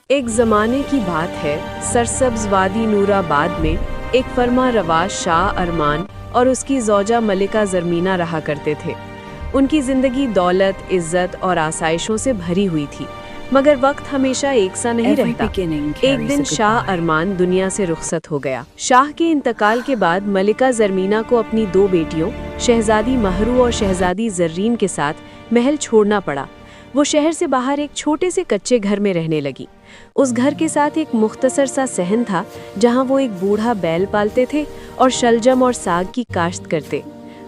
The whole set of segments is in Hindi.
एक ज़माने की बात है, सरसब्ज़ वादी नूराबाद में एक फरमा रवा शाह अरमान और उसकी ज़ौजा मलिका ज़रमीना रहा करते थे। उनकी ज़िंदगी दौलत, इज़्ज़त और आसाइशों से भरी हुई थी, मगर वक्त हमेशा एक सा नहीं रहता। एक दिन शाह अरमान दुनिया से रुखसत हो गया। शाह के इंतकाल के बाद मलिका ज़रमीना को अपनी दो बेटियों शहजादी महरू और शहजादी ज़र्रीन के साथ महल छोड़ना पड़ा। वो शहर से बाहर एक छोटे से कच्चे घर में रहने लगी। उस घर के साथ एक मुख्तसर सा सहन था, जहाँ वो एक बूढ़ा बैल पालते थे और शलजम और साग की काश्त करते।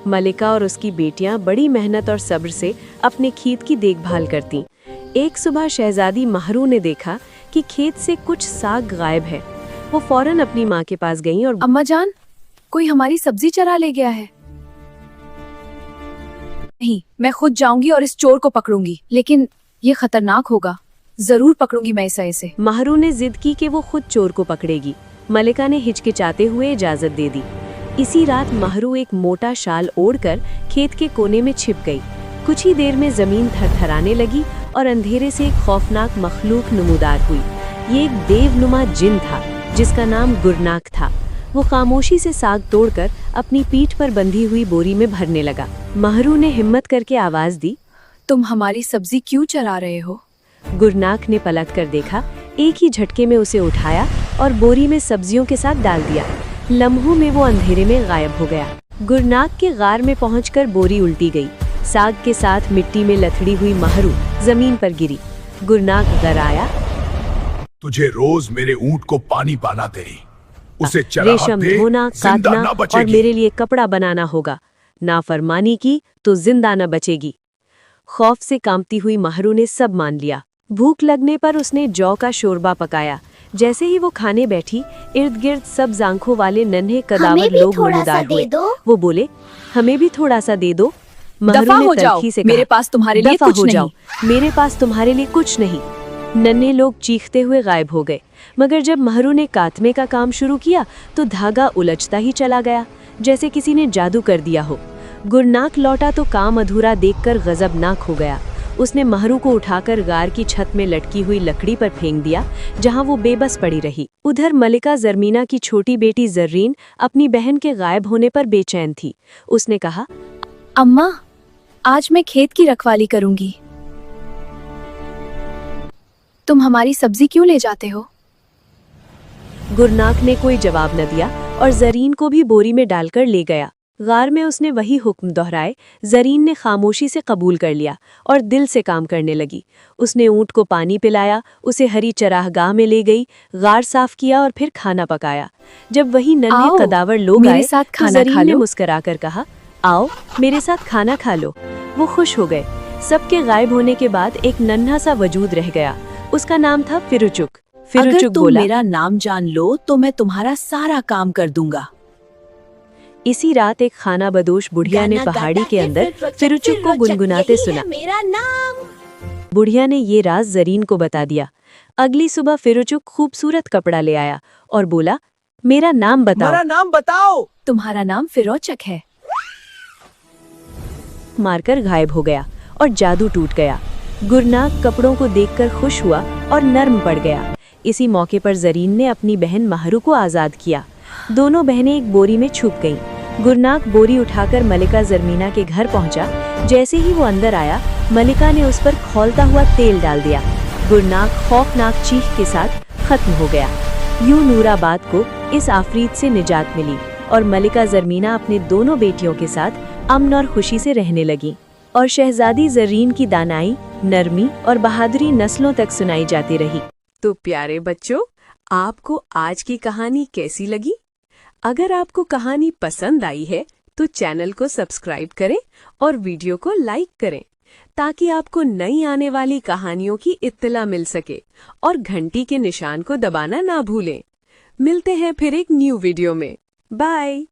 मलिका और उसकी बेटियां बड़ी मेहनत और सब्र से अपने खेत की देखभाल करतीं। एक सुबह शहजादी महरू ने देखा कि खेत से कुछ साग गायब है। वो फौरन अपनी माँ के पास गई और अम्मा जान, कोई हमारी सब्जी चरा ले गया है। नहीं, मैं खुद जाऊंगी और इस चोर को पकड़ूंगी, लेकिन ये खतरनाक होगा। जरूर पकड़ूंगी मैं इसे। महरू ने जिद की कि वो खुद चोर को पकड़ेगी। मलिका ने हिचकिचाते हुए इजाजत दे दी। इसी रात महरू एक मोटा शाल ओढ़कर खेत के कोने में छिप गई। कुछ ही देर में जमीन थरथराने लगी और अंधेरे से एक खौफनाक मखलूक नमूदार हुई। ये एक देवनुमा जिन था, जिसका नाम गुरनाक था। वो खामोशी से साग तोड़कर अपनी पीठ पर बंधी हुई बोरी में भरने लगा। महरू ने हिम्मत करके आवाज दी, तुम हमारी सब्जी क्यों चरा रहे हो? गुरनाक ने पलट कर देखा, एक ही झटके में उसे उठाया और बोरी में सब्जियों के साथ डाल दिया। लम्हों में वो अंधेरे में गायब हो गया। गुरनाक के गार में पहुंचकर बोरी उल्टी गई। साग के साथ मिट्टी में लथड़ी हुई महरू जमीन पर गिरी। गुरनाक गराया, तुझे रोज मेरे ऊंट को पानी पाना दे, उसे रेशम धोना, काटना और मेरे लिए कपड़ा बनाना होगा। नाफरमानी की तो जिंदा न बचेगी। खौफ से कांपती हुई महरू ने सब मान लिया। भूख लगने पर उसने जौ का शोरबा पकाया। जैसे ही वो खाने बैठी, इर्द गिर्द सब आंखों वाले नन्हे कदावर लोग नमूदार हुए। वो बोले, हमें भी थोड़ा सा दे दो। महरू ने तल्खी से कहा, मेरे पास तुम्हारे लिए कुछ नहीं। मेरे पास तुम्हारे लिए कुछ नहीं। नन्हे लोग चीखते हुए गायब हो गए। मगर जब महरू ने कातमे का काम शुरू किया तो धागा उलझता ही चला गया, जैसे किसी ने जादू कर दिया हो। गुरनाक लौटा तो काम अधूरा देखकर गजबनाक हो गया। उसने महरू को उठाकर गार की छत में लटकी हुई लकड़ी पर फेंक दिया, जहां वो बेबस पड़ी रही। उधर मलिका ज़रमीना की छोटी बेटी ज़र्रीन अपनी बहन के गायब होने पर बेचैन थी। उसने कहा, अम्मा, आज मैं खेत की रखवाली करूंगी। तुम हमारी सब्जी क्यों ले जाते हो? गुरनाक ने कोई जवाब न दिया और ज़रीन को भी बोरी में डालकर ले गया। गार में उसने वही हुक्म दोहराए। ज़रीन ने खामोशी से कबूल कर लिया और दिल से काम करने लगी। उसने ऊँट को पानी पिलाया, उसे हरी चरागाह में ले गई, गार साफ किया और फिर खाना पकाया। जब वही नन्हे कदावर लोग आए तो ज़रीन ने मुस्कुराकर कहा, आओ मेरे साथ खाना खा लो। वो खुश हो गए। सबके गायब होने के बाद एक नन्हा सा वजूद रह गया। उसका नाम था फिरुचुक। अगर तुम मेरा नाम जान लो तो मैं तुम्हारा सारा काम कर दूंगा। इसी रात एक खाना बदोश बुढ़िया ने पहाड़ी के अंदर फिरुचुक को गुनगुनाते सुना। मेरा नाम। बुढ़िया ने ये राज ज़रीन को बता दिया। अगली सुबह फिरुचुक खूबसूरत कपड़ा ले आया और बोला, मेरा नाम बताओ। मेरा नाम बताओ। तुम्हारा नाम फिरोचक है। मारकर गायब हो गया और जादू टूट गया। गुरनाक कपड़ों को देखकर खुश हुआ और नर्म पड़ गया। इसी मौके पर ज़रीन ने अपनी बहन महरू को आज़ाद किया। दोनों बहनें एक बोरी में छुप गईं। गुरनाक बोरी उठाकर मलिका ज़रमीना के घर पहुंचा। जैसे ही वो अंदर आया, मलिका ने उस पर खौलता हुआ तेल डाल दिया। गुरनाक खौफनाक चीख के साथ खत्म हो गया। यूं नूराबाद को इस आफरीत से निजात मिली और मलिका ज़रमीना अपने दोनों बेटियों के साथ अमन और खुशी से रहने लगी। और शहजादी ज़रीन की दानाई, नरमी और बहादुरी नस्लों तक सुनाई जाती रही। तो प्यारे बच्चों, आपको आज की कहानी कैसी लगी? अगर आपको कहानी पसंद आई है तो चैनल को सब्सक्राइब करें और वीडियो को लाइक करें, ताकि आपको नई आने वाली कहानियों की इत्तला मिल सके। और घंटी के निशान को दबाना ना भूलें। मिलते हैं फिर एक न्यू वीडियो में। बाय।